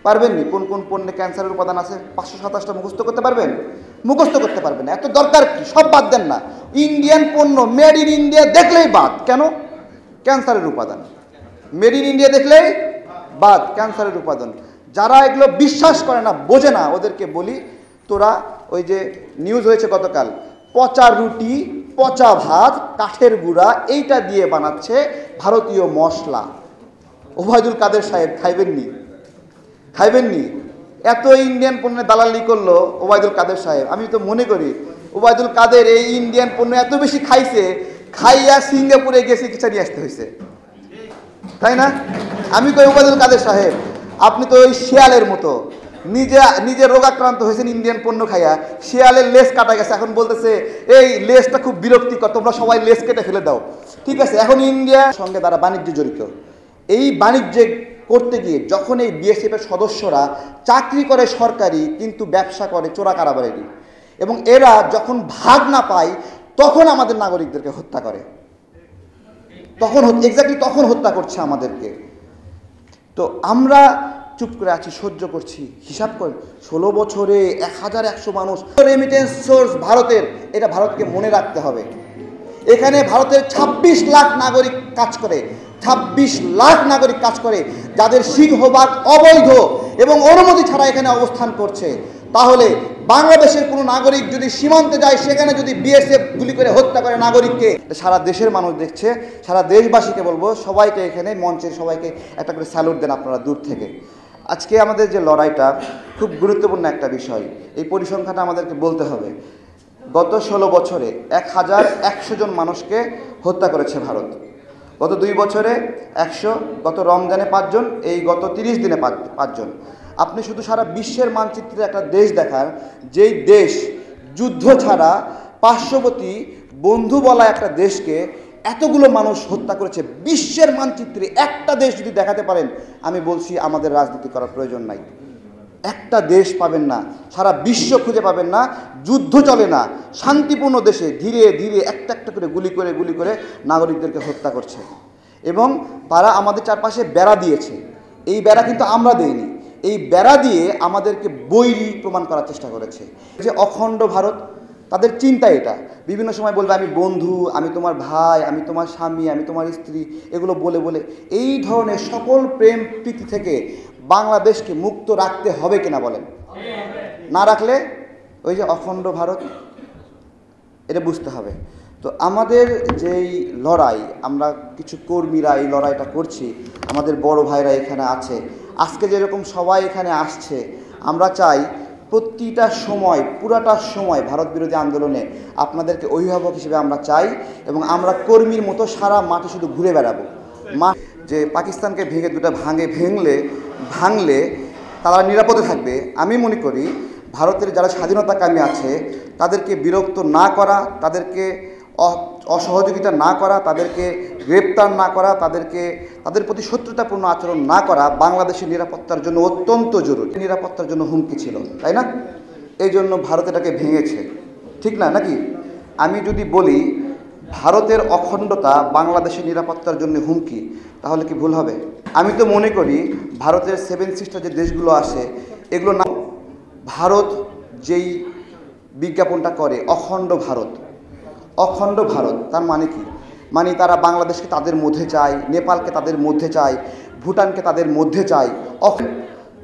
পারবেন নি? কোন কোন পণ্যে ক্যান্সারের উপাদান আছে 527টা মুখস্থ করতে পারবেন? মুখস্থ করতে পারবেন না। এত দরকার কি? সব বাদ দেন না, ইন্ডিয়ান পণ্য মেড ইন ইন্ডিয়া দেখলেই বাদ। কেন? ক্যান্সারের উপাদান। মেড ইন ইন্ডিয়া দেখলেই বাদ, ক্যান্সারের উপাদান। যারা এগুলো বিশ্বাস করে না, বোঝে না, ওদেরকে বলি, তোরা ওই যে নিউজ হয়েছে গতকাল, পচা রুটি, পচা ভাত, কাঠের গুঁড়া এইটা দিয়ে বানাচ্ছে ভারতীয় মশলা। ওবায়দুল কাদের সাহেব খাইবেননি? খাইবেননি? এত ইন্ডিয়ান পণ্যের দালালি করলো ওবায়দুল কাদের সাহেব। আমি তো মনে করি ওবায়দুল কাদের এই ইন্ডিয়ান পণ্য এত বেশি খাইছে, খাইয়া সিঙ্গাপুরে গিয়ে চিকিৎসা নিয়ে আসতে হয়েছে, তাই না? আমি কই ওবায়দুল কাদের সাহেব, আপনি তো ওই শিয়ালের মতো, নিজে রোগাক্রান্ত হয়েছেন ইন্ডিয়ান পণ্য খাইয়া, শিয়ালের লেজ কাটা গেছে, এখন বলতেছে এই লেজটা খুব বিরক্তিকর, তোমরা সবাই লেজ কেটে ফেলে দাও। ঠিক আছে, এখন ইন্ডিয়ার সঙ্গে তারা বাণিজ্য জড়িত। এই বাণিজ্যে করতে গিয়ে যখন এই বিএসএফ এর সদস্যরা চাকরি করে সরকারি, কিন্তু ব্যবসা করে চোরা কারবারেরই, এবং এরা যখন ভাগ না পায় তখন আমাদের নাগরিকদেরকে হত্যা করে, তখন এক্স্যাক্টলি তখন হত্যা করছে আমাদেরকে। তো আমরা চুপ করে আছি, সহ্য করছি। হিসাব করেন 16 বছরে 1100 মানুষ রেমিটেন্স সোর্স ভারতের, এটা ভারতকে মনে রাখতে হবে। এখানে ভারতের 26 লাখ নাগরিক কাজ করে, 26 লাখ নাগরিক কাজ করে, যাদের সিংহভাগ অবৈধ এবং অনুমতি ছাড়া এখানে অবস্থান করছে। তাহলে বাংলাদেশের কোনো নাগরিক যদি সীমান্তে যায়, সেখানে যদি বিএসএফ গুলি করে হত্যা করে নাগরিককে, সারা দেশের মানুষ দেখছে। সারা দেশবাসীকে বলবো, সবাইকে এখানে মঞ্চের সবাইকে একটা করে স্যালুট দেন আপনারা দূর থেকে। আজকে আমাদের যে লড়াইটা খুব গুরুত্বপূর্ণ একটা বিষয়, এই পরিসংখ্যানটা আমাদেরকে বলতে হবে। গত 16 বছরে 1100 জন মানুষকে হত্যা করেছে ভারত। গত 2 বছরে 100, গত রমজানে 5 জন, এই গত 30 দিনে 5 জন। আপনি শুধু সারা বিশ্বের মানচিত্রে একটা দেশ দেখান, যেই দেশ যুদ্ধ ছাড়া পার্শ্ববর্তী বন্ধু বলা একটা দেশকে এতগুলো মানুষ হত্যা করেছে। বিশ্বের মানচিত্রে একটা দেশ যদি দেখাতে পারেন, আমি বলছি আমাদের রাজনীতি করার প্রয়োজন নাই। একটা দেশ পাবেন না, সারা বিশ্ব খুঁজে পাবেন না, যুদ্ধ চলে না, শান্তিপূর্ণ দেশে ধীরে ধীরে একটা একটা করে গুলি করে নাগরিকদেরকে হত্যা করছে। এবং তারা আমাদের চারপাশে বেড়া দিয়েছে। এই বেড়া কিন্তু আমরা দেইনি, এই বেড়া দিয়ে আমাদেরকে বৈরী প্রমাণ করার চেষ্টা করেছে। যে অখণ্ড ভারত, তাদের চিন্তা এটা। বিভিন্ন সময় বলবে আমি বন্ধু, আমি তোমার ভাই, আমি তোমার স্বামী, আমি তোমার স্ত্রী, এগুলো বলে বলে এই ধরনের সকল প্রেম প্রীতি থেকে বাংলাদেশকে মুক্ত রাখতে হবে কিনা বলেন? না রাখলে ওই যে অখণ্ড ভারত, এটা বুঝতে হবে। তো আমাদের যেই লড়াই, আমরা কিছু কর্মীরা এই লড়াইটা করছি, আমাদের বড় ভাইরা এখানে আছে, আজকে যেরকম সবাই এখানে আসছে, আমরা চাই প্রতিটা সময়, পুরাটা সময় ভারত বিরোধী আন্দোলনে আপনাদেরকে অভিভাবক হিসেবে আমরা চাই। এবং আমরা কর্মীর মতো সারা মাঠে শুধু ঘুরে বেড়াবো। যে পাকিস্তানকে ভেঙে দুটা ভাঙলে তারা নিরাপদে থাকবে। আমি মনে করি ভারতের যারা স্বাধীনতাকামী আছে তাদেরকে বিরক্ত না করা, তাদেরকে অসহযোগিতা না করা, তাদেরকে গ্রেপ্তার না করা, তাদের প্রতি শত্রুতাপূর্ণ আচরণ না করা বাংলাদেশের নিরাপত্তার জন্য অত্যন্ত জরুরি। নিরাপত্তার জন্য হুমকি ছিল, তাই না? এই জন্য ভারত এটাকে ভেঙেছে, ঠিক না? নাকি? আমি যদি বলি ভারতের অখণ্ডতা বাংলাদেশের নিরাপত্তার জন্য হুমকি, তাহলে কি ভুল হবে? আমি তো মনে করি ভারতের 7 সিস্টার যে দেশগুলো আছে, এগুলো না, ভারত যেই বিজ্ঞাপনটা করে অখণ্ড ভারত, তার মানে কি? মানে তারা বাংলাদেশকে তাদের মধ্যে চায়, নেপালকে তাদের মধ্যে চায়, ভুটানকে তাদের মধ্যে চায়।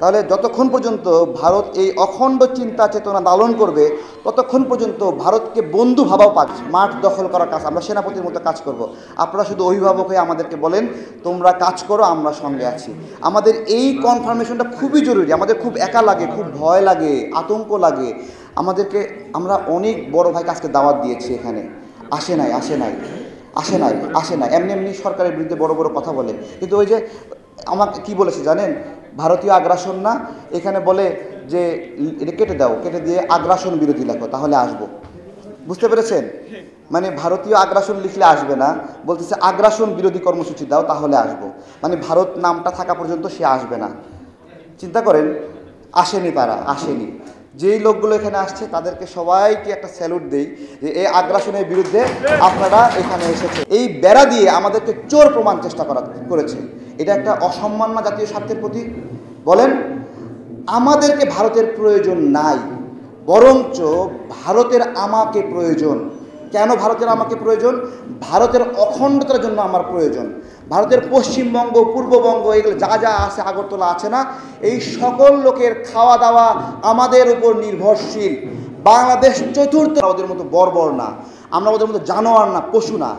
তাহলে যতক্ষণ পর্যন্ত ভারত এই অখণ্ড চিন্তা চেতনা লালন করবে, ততক্ষণ পর্যন্ত ভারতকে বন্ধু ভাবাও পাচ্ছে। মাঠ দখল করার কাজ, আমরা সেনাপতির মতো কাজ করব। আপনারা শুধু অভিভাবক হয়ে আমাদেরকে বলেন তোমরা কাজ করো, আমরা সঙ্গে আছি। আমাদের এই কনফার্মেশনটা খুবই জরুরি। আমাদের খুব একা লাগে, খুব ভয় লাগে, আতঙ্ক লাগে। আমরা অনেক বড় ভাইকে আজকে দাওয়াত দিয়েছি, এখানে আসে নাই। এমনি সরকারের বিরুদ্ধে বড় বড় কথা বলে, কিন্তু ওই যে আমাকে কি বলেছে জানেন? ভারতীয় আগ্রাসন না, এখানে বলে যে এটা কেটে দাও, কেটে দিয়ে আগ্রাসন বিরোধী লেখো, তাহলে আসবো। বুঝতে পেরেছেন? মানে ভারতীয় আগ্রাসন লিখলে আসবে না, বলতেছে আগ্রাসন বিরোধী কর্মসূচি দাও, তাহলে আসবো। মানে ভারত নামটা থাকা পর্যন্ত সে আসবে না। চিন্তা করেন, আসেনি। যেই লোকগুলো এখানে আসছে তাদেরকে সবাইকে একটা স্যালুট দেই যে এই আগ্রাসনের বিরুদ্ধে আপনারা এখানে এসেছে। এই বেড়া দিয়ে আমাদেরকে চোর প্রমাণ চেষ্টা করেছে। এটা একটা অসম্মান না জাতীয় স্বার্থের প্রতি? বলেন, আমাদেরকে ভারতের প্রয়োজন নাই, বরঞ্চ ভারতের আমাকে প্রয়োজন। কেন ভারতের আমাকে প্রয়োজন? ভারতের অখণ্ডতার জন্য আমার প্রয়োজন। ভারতের পশ্চিমবঙ্গ, পূর্ববঙ্গ, এগুলো যা যা আছে, আগরতলা আছে না, এই সকল লোকের খাওয়া দাওয়া আমাদের উপর নির্ভরশীল। বাংলাদেশ চতুর্থ, ওদের মতো বর্বর না, আমরা ওদের মতো জানোয়ার না, পশু না।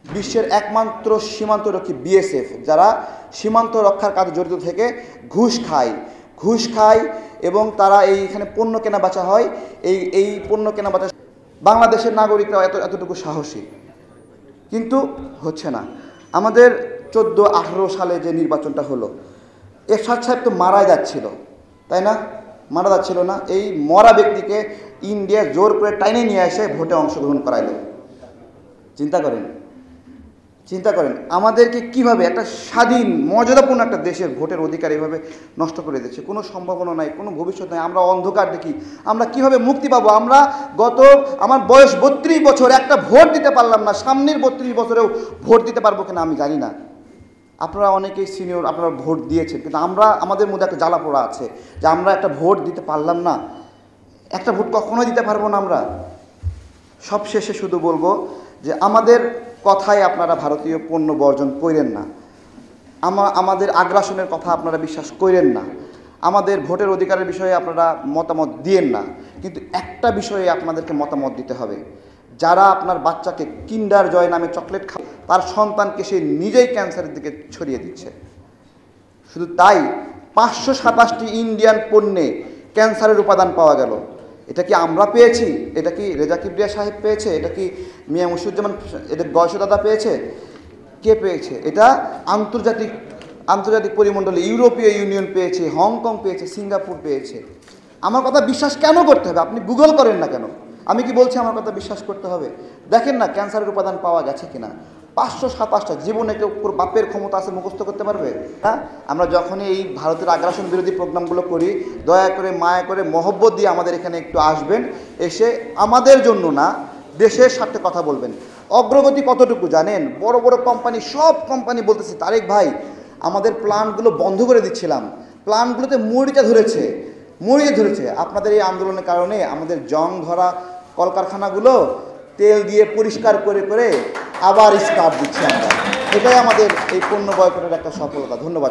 বিশ্বের একমাত্র সীমান্তরক্ষী বিএসএফ, যারা সীমান্ত রক্ষার কাজে জড়িত থেকে ঘুষ খায় এবং তারা এইখানে পণ্য কেনা বেচা হয়। এই পণ্য কেনা বেচা বাংলাদেশের নাগরিকরা এতটুকু সাহসী, কিন্তু হচ্ছে না। আমাদের 14-18 সালে যে নির্বাচনটা হলো, এরশাদ সাহেব তো মারা যাচ্ছিল, তাই না? মারা যাচ্ছিল না? এই মরা ব্যক্তিকে ইন্ডিয়া জোর করে টাইনে নিয়ে এসে ভোটে অংশগ্রহণ করাইলো। চিন্তা করেন আমাদেরকে কিভাবে একটা স্বাধীন মর্যাদাপূর্ণ একটা দেশের ভোটের অধিকার এভাবে নষ্ট করে দিচ্ছে। কোনো সম্ভাবনা নাই, কোনো ভবিষ্যৎ নাই, আমরা অন্ধকার দেখি। আমরা কিভাবে মুক্তি পাবো? আমরা আমার বয়স 32 বছর, একটা ভোট দিতে পারলাম না। সামনের 32 বছরেও ভোট দিতে পারবো কিনা আমি জানি না। আপনারা অনেকেই সিনিয়র, আপনারা ভোট দিয়েছেন, কিন্তু আমাদের মধ্যে একটা জ্বালা পোড়া আছে যে আমরা একটা ভোট দিতে পারলাম না। একটা ভোট কখনোই দিতে পারবো না আমরা। সবশেষে শুধু বলবো যে আমাদের কথায় আপনারা ভারতীয় পণ্য বর্জন করেন না, আমাদের আগ্রাসনের কথা আপনারা বিশ্বাস করেন না, আমাদের ভোটের অধিকারের বিষয়ে আপনারা মতামত দিয়েন না। কিন্তু একটা বিষয়ে আপনাদেরকে মতামত দিতে হবে, যারা আপনার বাচ্চাকে কিন্ডার জয় নামে চকলেট খায়, তার সন্তানকে সে নিজেই ক্যান্সারের দিকে ছড়িয়ে দিচ্ছে। শুধু তাই, 527টি ইন্ডিয়ান পণ্যে ক্যান্সারের উপাদান পাওয়া গেল। এটা কি আমরা পেয়েছি? এটা কি রেজা কিবরিয়া সাহেব পেয়েছে? এটা কি মিয়া মুশিউজ্জামান, এটা গয়স দাদা পেয়েছে? কে পেয়েছে? এটা আন্তর্জাতিক পরিমণ্ডলে ইউরোপীয় ইউনিয়ন পেয়েছে, হংকং পেয়েছে, সিঙ্গাপুর পেয়েছে। আমার কথা বিশ্বাস কেন করতে হবে? আপনি গুগল করেন না কেন? আমি কি বলছি আমার কথা বিশ্বাস করতে হবে? দেখেন না ক্যান্সারের উপাদান পাওয়া গেছে কিনা। 527টা। জীবনে কেউ বাপের ক্ষমতা আছে মুখস্থ করতে পারবে? হ্যাঁ, আমরা যখনই এই ভারতের আগ্রাসন বিরোধী প্রোগ্রামগুলো করি, দয়া করে মায়া করে মহব্বত দিয়ে আমাদের এখানে একটু আসবেন, এসে আমাদের জন্য না, দেশের স্বার্থে কথা বলবেন। অগ্রগতি কতটুকু জানেন? বড় বড় কোম্পানি, সব কোম্পানি বলতেছি, তারেক ভাই আমাদের প্ল্যান্টগুলো বন্ধ করে দিচ্ছিলাম, প্ল্যান্টগুলোতে মরিচা ধরেছে। আপনাদের এই আন্দোলনের কারণে আমাদের জং ধরা কলকারখানাগুলো তেল দিয়ে পরিষ্কার করে আবার স্টার্ট দিচ্ছি আমরা। এটাই আমাদের এই পণ্য বয়কটের একটা সফলতা। ধন্যবাদ।